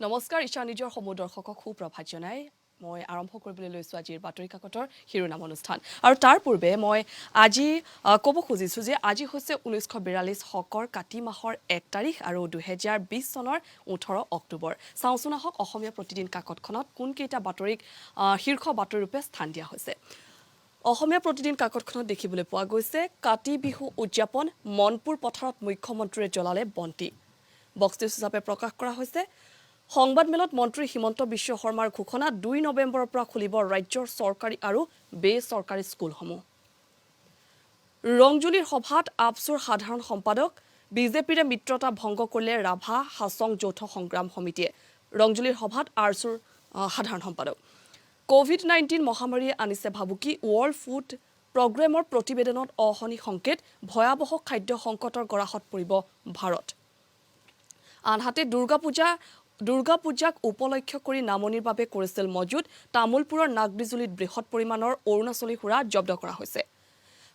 নমস্কাৰ ঈশা নিজৰ সমুদৰ্শকক সুপ্ৰভাত জনাই মই আৰম্ভ কৰিবলৈ লৈছো আজিৰ বাতৰি কাকতৰ শিৰোনাম অনুষ্ঠান আৰু তাৰ পূৰ্বে মই আজি ক'ব খুজিছো যে আজি হৈছে 1942 হকৰ কাতি মাহৰ 1 তাৰিখ আৰু 2020 চনৰ 18 অক্টোবৰ চাওচুনাহক অসমীয়া প্ৰতিদিন কাকতখনত কোন কেইটা বাতৰিক শীৰ্ষ বাতৰি ৰূপে স্থান দিয়া হৈছে অসমীয়া প্ৰতিদিন কাকতখনত দেখিবলৈ পোৱা গৈছে কাতি বিহু উদযাপন মনপুৰ পথাৰত মুখ্যমন্ত্ৰীয়ে জ্বলালে বন্তি বক্স নিউজ হিচাপে প্ৰকাশ কৰা হৈছে সংবাদমেলত মন্ত্ৰী হিমন্ত বিশ্ব শৰ্মাৰ ঘোষণা 2 নৱেম্বৰৰ পৰা খুলিব ৰাজ্যৰ চৰকাৰী আৰু বেচৰকাৰী স্কুলসমূহ ৰংজুলিৰ সভাত আপছুৰ সাধাৰণ সম্পাদক বিজেপিৰ মিত্ৰতা ভংগ কৰিলে ৰাভা হাছং যৌথ সংগ্ৰাম সমিতিয়ে ৰংজুলিৰ সভাত আৰছুৰ সাধাৰণ সম্পাদক কোভিড-19 মহামাৰীয়ে আনিছে ভাবুকি ৱৰ্ল্ড ফুড প্ৰগ্ৰেমৰ প্ৰতিবেদনত অহনি সংকেত ভয়াবহ খাদ্য সংকটৰ গৰাহত পৰিব ভাৰত আনহাতে দুৰ্গা পূজাক উপলক্ষ্য কৰি নামনিৰ বাবে কৰিছিল মজুত তামুলপুৰৰ নাগবিজুলিত বৃহৎ পৰিমাণৰ অৰুণাচলী সুৰা জব্দ কৰা হৈছে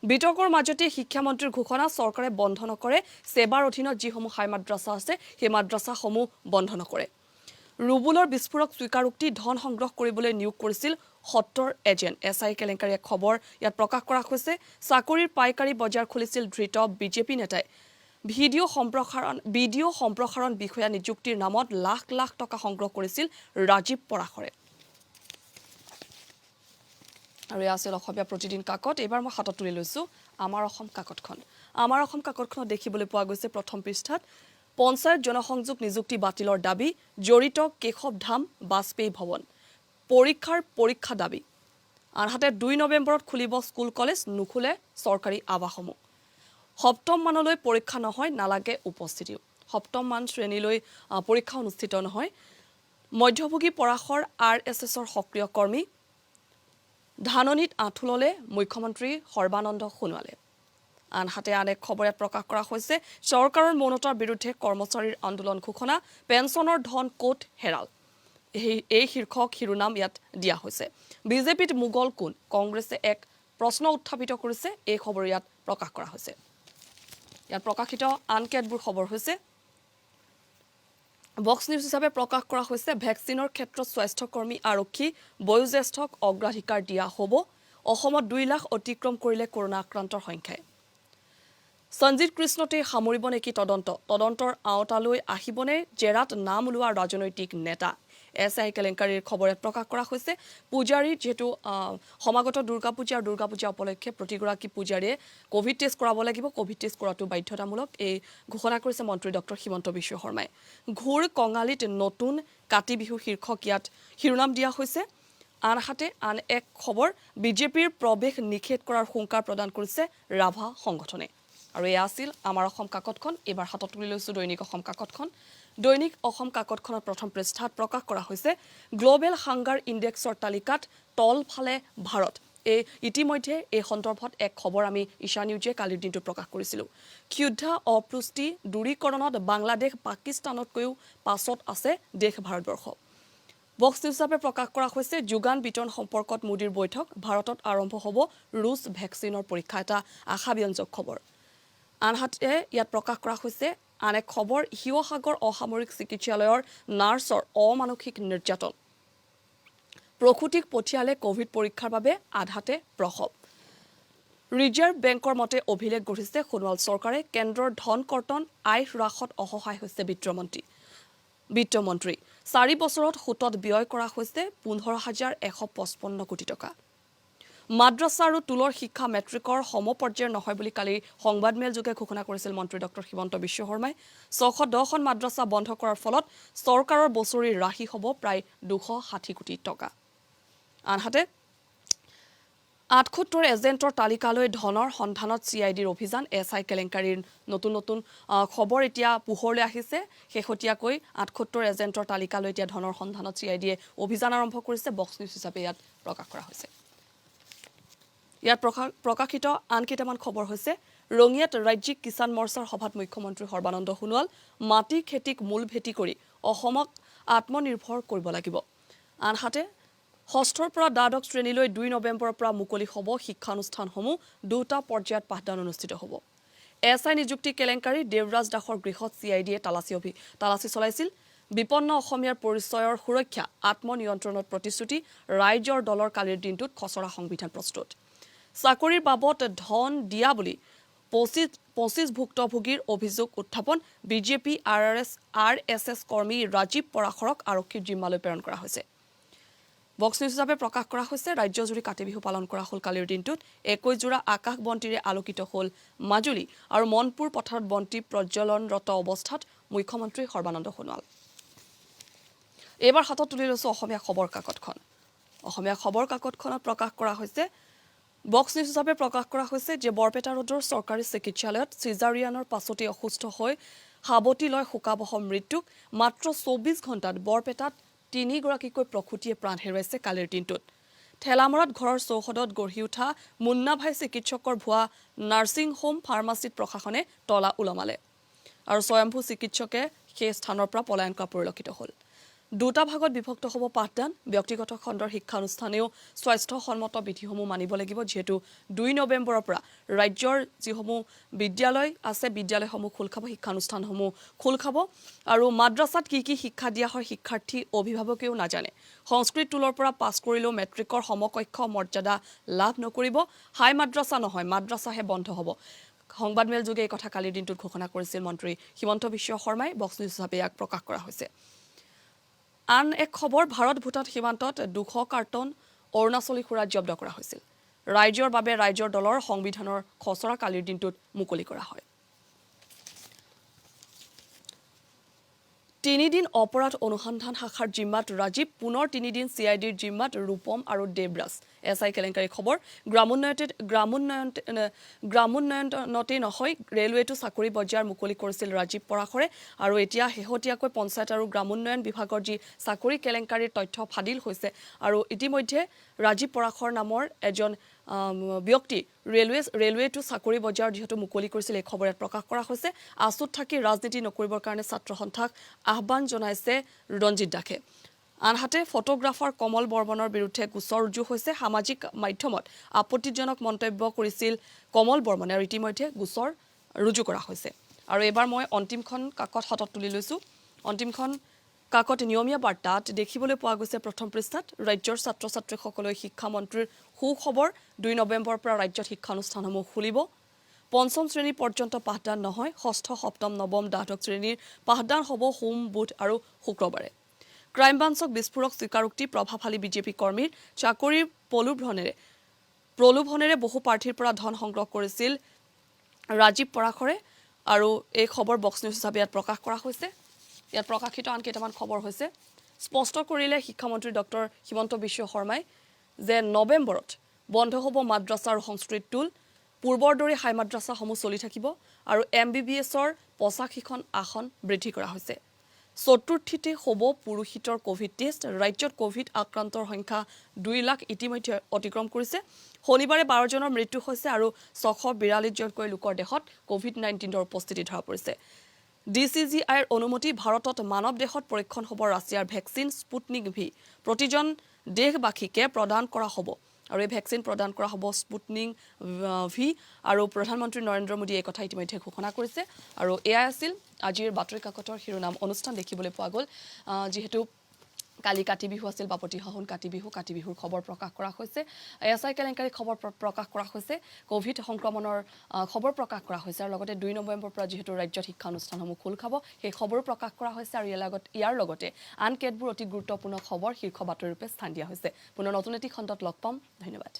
বিতৰ্কৰ মাজতে শিক্ষামন্ত্ৰীৰ ঘোষণা চৰকাৰে বন্ধ নকৰে সেৱাৰ অধীনত যিসমূহ হাই মাদ্ৰাছা আছে সেই মাদ্ৰাছাসমূহ বন্ধ নকৰে ৰুবুলৰ বিস্ফোৰক স্বীকাৰোক্তি ধন সংগ্ৰহ কৰিবলৈ নিয়োগ কৰিছিল 70 এজেণ্ট এছআই কেলেংকাৰী এক খবৰ ইয়াত প্ৰকাশ কৰা হৈছে চাকৰিৰ পাইকাৰী বজাৰ খুলিছিল ধৃত বিজেপি নেতাই ভিডিঅ' সম্প্ৰসাৰণ বিষয়া নিযুক্তিৰ নামত লাখ লাখ টকা সংগ্ৰহ কৰিছিল ৰাজীৱ পৰাশৰে আৰু এয়া আছিল অসমীয়া প্ৰতিদিন কাকত এবাৰ মই হাতত তুলি লৈছো আমাৰ অসম কাকতখনত দেখিবলৈ পোৱা গৈছে প্ৰথম পৃষ্ঠাত পঞ্চায়ত জনসংযোগ নিযুক্তি বাতিলৰ দাবী জড়িত কেশৱ ধাম বাজপেয়ী ভৱন পৰীক্ষা দাবী আনহাতে 2 নৱেম্বৰত খুলিব স্কুল কলেজ নুখুলে চৰকাৰী আৱাসসমূহ সপ্তম মানলৈ পৰীক্ষা নহয় নালাগে উপস্থিতি সপ্তম মান শ্ৰেণীলৈ পৰীক্ষা অনুষ্ঠিত নহয় মধ্যভোগী পৰাশৰ আৰএছএছৰ সক্ৰিয় কৰ্মী ধাননিত আঁঠুললে মুখ্যমন্ত্ৰী সৰ্বানন্দ সোণোৱালে আনহাতে আন এক খবৰ প্ৰকাশ কৰা হৈছে চৰকাৰৰ মৌনতাৰ বিৰুদ্ধে কৰ্মচাৰীৰ আন্দোলন ঘোষণা পেঞ্চনৰ ধন কোট হেৰাল এই শীৰ্ষক শিৰোনাম ইয়াত দিয়া হৈছে বিজেপিত মুগল কোন কংগ্ৰেছে এক প্ৰশ্ন উত্থাপিত কৰিছে এই খবৰ ইয়াত প্ৰকাশ কৰা হৈছে ইয়াত প্ৰকাশিত আন কেতবোৰ খবৰ হৈছে বক্স নিউজ হিচাপে প্ৰকাশ কৰা হৈছে ভেকচিনৰ ক্ষেত্ৰত স্বাস্থ্যকৰ্মী আৰক্ষী বয়োজ্যেষ্ঠক অগ্ৰাধিকাৰ দিয়া হ'ব অসমত 2 লাখ অতিক্ৰম কৰিলে কৰোনা আক্ৰান্তৰ সংখ্যাই সঞ্জিত কৃষ্ণতে সামৰিব নেকি তদন্তৰ আওতালৈ আহিবনে জেৰাত নাম ওলোৱা ৰাজনৈতিক নেতা এছআই কেলেংকাৰীৰ খবৰে প্ৰকাশ কৰা হৈছে পূজাৰী যেহেতু সমাগত দুৰ্গা পূজা উপলক্ষে প্ৰতিগৰাকী পূজাৰীয়ে কোভিড টেষ্ট কৰাব লাগিব কোভিড টেষ্ট কৰাটো বাধ্যতামূলক এই ঘোষণা কৰিছে মন্ত্ৰী ডক্টৰ হিমন্ত বিশ্ব শৰ্মাই ঘোৰ কঙালীত নতুন কাতি বিহু শীৰ্ষক ইয়াত শিৰোনাম দিয়া হৈছে আনহাতে আন এক খবৰ বিজেপিৰ প্ৰৱেশ নিষেধ কৰাৰ হুংকাৰ প্ৰদান কৰিছে ৰাভা সংগঠনে আৰু এয়া আছিল আমাৰ অসম কাকতখন এবাৰ হাতত তুলি লৈছো দৈনিক অসম কাকতখনৰ প্ৰথম পৃষ্ঠাত প্ৰকাশ কৰা হৈছে গ্লোবেল হাংগাৰ ইনডেক্সৰ তালিকাত তলফালে ভাৰত ইতিমধ্যে এই সন্দৰ্ভত এক খবৰ আমি ঈশা নিউজে কালিৰ দিনটো প্ৰকাশ কৰিছিলো ক্ষুদ্ধ অপুষ্টি দূৰীকৰণত বাংলাদেশ পাকিস্তানতকৈও পাছত আছে দেশ ভাৰতবৰ্ষ বক্স নিউজ হিচাপে প্ৰকাশ কৰা হৈছে যোগান বিতৰণ সম্পৰ্কত মোদীৰ বৈঠক ভাৰতত আৰম্ভ হ'ব ৰুছ ভেকচিনৰ পৰীক্ষা এটা আশাব্যঞ্জক খবৰ আনহাতে ইয়াত প্ৰকাশ কৰা হৈছে আন এক খবৰ শিৱসাগৰ অসামৰিক চিকিৎসালয়ৰ নাৰ্ছৰ অমানসিক নিৰ্যাতন প্ৰসূতিক পঠিয়ালে কোভিড পৰীক্ষাৰ বাবে আধাতে প্ৰসৱ ৰিজাৰ্ভ বেংকৰ মতে অভিলেখ গঢ়িছে সোণোৱাল চৰকাৰে কেন্দ্ৰৰ ধন কৰ্তন আয় হ্ৰাসত অসহায় হৈছে বিত্তমন্ত্ৰী 4 বছৰত সুতত ব্যয় কৰা হৈছে 15,155 কোটি টকা মাদ্ৰাছা আৰু তুলৰ শিক্ষা মেট্ৰিকৰ সমপৰ্যায়ৰ নহয় বুলি কালি সংবাদমেল যোগে ঘোষণা কৰিছিল মন্ত্ৰী ডক্টৰ হিমন্ত বিশ্ব শৰ্মাই 610খন মাদ্ৰাছা বন্ধ কৰাৰ ফলত চৰকাৰৰ বছৰি ৰাহি হ'ব প্ৰায় 260 কোটি টকা আনহাতে 78 এজেণ্টৰ তালিকালৈ ধনৰ সন্ধানত চিআইডিৰ অভিযান এছআই কেলেংকাৰীৰ নতুন খবৰ এতিয়া পোহৰলৈ আহিছে শেহতীয়াকৈ 78 এজেণ্টৰ তালিকালৈ এতিয়া ধনৰ সন্ধানত চিআইডিয়ে অভিযান আৰম্ভ কৰিছে বক্স নিউজ হিচাপে ইয়াত প্ৰকাশ কৰা হৈছে ইয়াত প্ৰকাশিত আন কেইটামান খবৰ হৈছে ৰঙিয়াত ৰাজ্যিক কিষাণ মৰ্চাৰ সভাত মুখ্যমন্ত্ৰী সৰ্বানন্দ সোণোৱাল মাটি খেতিক মূল ভেটি কৰি অসমক আত্মনিৰ্ভৰ কৰিব লাগিব আনহাতে ষষ্ঠৰ পৰা দ্বাদশ শ্ৰেণীলৈ 2 নৱেম্বৰৰ পৰা মুকলি হ'ব শিক্ষানুষ্ঠানসমূহ দুটা পৰ্যায়ত পাঠদান অনুষ্ঠিত হ'ব এছআই নিযুক্তি কেলেংকাৰী দেৱৰাজ দাসৰ গৃহত চিআইডিয়ে তালাচী চলাইছিল বিপন্ন অসমীয়াৰ পৰিচয়ৰ সুৰক্ষা আত্মনিয়ন্ত্ৰণত প্ৰতিশ্ৰুতি ৰাইজৰ দলৰ কালিৰ দিনটোত খচৰা সংবিধান প্ৰস্তুত চাকৰিৰ বাবদ ধন দিয়া বুলি 25 ভুক্তভোগীৰ অভিযোগ উত্থাপন বিজেপি আৰএছএছ কৰ্মী ৰাজীৱ পৰাশৰক আৰক্ষীৰ জিম্মালৈ প্ৰেৰণ কৰা হৈছে বক্স নিউজ হিচাপে প্ৰকাশ কৰা হৈছে ৰাজ্যজুৰি কাতি বিহু পালন কৰা হ'ল কালিৰ দিনটোত 21 জোৰা আকাশ বন্তিৰে আলোকিত হ'ল মাজুলী আৰু মনপুৰ পথাৰত বন্তি প্ৰজ্বলনৰত অৱস্থাত মুখ্যমন্ত্ৰী সৰ্বানন্দ সোণোৱাল এবাৰ হাতত তুলি লৈছো অসমীয়া খবৰ কাকতখন অসমীয়া খবৰ কাকতখনত প্ৰকাশ কৰা হৈছে বক্স নিউজ হিচাপে প্ৰকাশ কৰা হৈছে যে বৰপেটা ৰোডৰ চৰকাৰী চিকিৎসালয়ত সিজাৰিয়ানৰ পাছতে অসুস্থ হৈ হাবতি লয় শোকাবহ মৃত্যুক মাত্ৰ 24 ঘণ্টাত বৰপেটাত 3 গৰাকীকৈ প্ৰসূতিয়ে প্ৰাণ হেৰুৱাইছে কালিৰ দিনটোত ঠেলামৰাত ঘৰৰ চৌহদত গঢ়ি উঠা মুন্নাভাই চিকিৎসকৰ ভুৱা নাৰ্ছিং হোম ফাৰ্মাচিত প্ৰশাসনে তলা উলমালে আৰু স্বয়ম্ভূ চিকিৎসকে সেই স্থানৰ পৰা পলায়ন কৰা পৰিলক্ষিত হ'ল দুটা ভাগত বিভক্ত হ'ব পাঠদান ব্যক্তিগত খণ্ডৰ শিক্ষানুষ্ঠানেও স্বাস্থ্যসন্মত বিধিসমূহ মানিব লাগিব যেহেতু 2 নৱেম্বৰৰ পৰা ৰাজ্যৰ যিসমূহ বিদ্যালয় আছে বিদ্যালয়সমূহ খোল খাব শিক্ষানুষ্ঠানসমূহ খোল খাব আৰু মাদ্ৰাসাত কি শিক্ষা দিয়া হয় শিক্ষাৰ্থী অভিভাৱকেও নাজানে সংস্কৃত টুলৰ পৰা পাছ কৰিলেও মেট্ৰিকৰ সমকক্ষ মৰ্যাদা লাভ নকৰিব হাই মাদ্ৰাসা নহয় মাদ্ৰাসাহে বন্ধ হ'ব সংবাদমেল যোগে এই কথা কালিৰ দিনটোত ঘোষণা কৰিছিল মন্ত্ৰী হিমন্ত বিশ্ব শৰ্মাই বক্স নিউজ হিচাপে ইয়াক প্ৰকাশ কৰা হৈছে আন এক খবৰ ভাৰত ভূটান সীমান্তত 200 কাৰ্টন অৰুণাচলী খুৰা জব্দ কৰা হৈছিল ৰাইজৰ বাবে ৰাইজৰ দলৰ সংবিধানৰ খচৰা কালিৰ দিনটোত মুকলি কৰা হয় 3 দিন অপৰাধ অনুসন্ধান শাখাৰ জিম্মাত ৰাজীৱ পুনৰ 3 দিন চিআইডিৰ জিম্মাত ৰূপম আৰু দেবৰাজ এছআই কেলেংকাৰী খবৰ গ্ৰামোন্নয়নতে নহয় ৰেলৱেটো চাকৰি বজাৰ মুকলি কৰিছিল ৰাজীৱ পৰাশৰে আৰু এতিয়া শেহতীয়াকৈ পঞ্চায়ত আৰু গ্ৰামোন্নয়ন বিভাগৰ যি চাকৰি কেলেংকাৰীৰ তথ্য ফাদিল হৈছে আৰু ইতিমধ্যে ৰাজীৱ পৰাশৰ নামৰ এজন ব্যক্তি ৰেলৱেটো চাকৰি বজাৰ যেহেতু মুকলি কৰিছিল এই খবৰ প্ৰকাশ কৰা হৈছে আছুত থাকি ৰাজনীতি নকৰিবৰ কাৰণে ছাত্ৰ সন্থাক আহ্বান জনাইছে ৰঞ্জিত দাসে আনহাতে ফটোগ্ৰাফাৰ কমল বৰ্মনৰ বিৰুদ্ধে গোচৰ ৰুজু হৈছে সামাজিক মাধ্যমত আপত্তিজনক মন্তব্য কৰিছিল কমল বৰ্মনে আৰু ইতিমধ্যে গোচৰ ৰুজু কৰা হৈছে আৰু এবাৰ মই অন্তিমখন কাকত হাতত তুলি লৈছো অন্তিমখন কাকত নিয়মীয়া বাৰ্তাত দেখিবলৈ পোৱা গৈছে প্ৰথম পৃষ্ঠাত ৰাজ্যৰ ছাত্ৰ ছাত্ৰীসকললৈ শিক্ষা মন্ত্ৰীৰ সুখবৰ 2 নৱেম্বৰৰ পৰা ৰাজ্যত শিক্ষানুষ্ঠানসমূহ খুলিব পঞ্চম শ্ৰেণী পৰ্যন্ত পাঠদান নহয় ষষ্ঠ সপ্তম নৱম দ্বাদশ শ্ৰেণীৰ পাঠদান হ'ব সোম বুধ আৰু শুক্ৰবাৰে ক্ৰাইম ব্ৰাঞ্চক বিস্ফোৰক স্বীকাৰোক্তি প্ৰভাৱশালী বিজেপি কৰ্মীৰ চাকৰিৰ প্ৰলোভনেৰে বহু প্ৰাৰ্থীৰ পৰা ধন সংগ্ৰহ কৰিছিল ৰাজীৱ পৰাশৰে আৰু এই খবৰ বক্স নিউজ হিচাপে ইয়াত প্ৰকাশ কৰা হৈছে ইয়াত প্ৰকাশিত আন কেইটামান খবৰ হৈছে স্পষ্ট কৰিলে শিক্ষামন্ত্ৰী ডক্টৰ হিমন্ত বিশ্ব শৰ্মাই যে নৱেম্বৰত বন্ধ হ'ব মাদ্ৰাসা আৰু সংস্কৃত টুল পূৰ্বৰ দৰে হাই মাদ্ৰাসাসমূহ চলি থাকিব আৰু MBBSৰ 85খন আসন বৃদ্ধি কৰা হৈছে চতুৰ্থিতে হ'ব পুৰুষিতৰ কোভিড টেষ্ট ৰাজ্যত কোভিড আক্ৰান্তৰ সংখ্যা 2 লাখ ইতিমধ্যে অতিক্ৰম কৰিছে শনিবাৰে 12 জনৰ মৃত্যু হৈছে আৰু 642 জনকৈ লোকৰ দেহত কোভিড-19ৰ উপস্থিতি ধৰা পৰিছে DCGIৰ অনুমতি ভাৰতত মানৱ দেহত পৰীক্ষণ হ'ব ৰাছিয়াৰ ভেকচিন স্পুটনিক ভি প্ৰতিজন দেশবাসীকে প্ৰদান কৰা হ'ব আৰু এই ভেকচিন প্ৰদান কৰা হ'ব স্পুটনিক ভি আৰু প্ৰধানমন্ত্ৰী নৰেন্দ্ৰ মোদী এই কথা ইতিমধ্যে ঘোষণা কৰিছে আৰু এয়া আছিল আজিৰ বাতৰি কাকতৰ শিৰোনাম অনুষ্ঠান দেখিবলৈ পোৱা গ'ল যেহেতু কালি কাতি বিহু আছিল বাপতি হাহন কাতি বিহুৰ খবৰ প্ৰকাশ কৰা হৈছে এছআই কেলেংকাৰী খবৰ প্ৰকাশ কৰা হৈছে কোভিড সংক্ৰমণৰ খবৰ প্ৰকাশ কৰা হৈছে আৰু লগতে 2 নৱেম্বৰৰ পৰা যেহেতু ৰাজ্যত শিক্ষানুষ্ঠানসমূহ খোল খাব সেই খবৰো প্ৰকাশ কৰা হৈছে আৰু ইয়াৰ লগতে আন কেতবোৰ অতি গুৰুত্বপূৰ্ণ খবৰ শীৰ্ষ বাতৰি ৰূপে স্থান দিয়া হৈছে পুনৰ নতুন এটি খণ্ডত লগ পাম ধন্যবাদ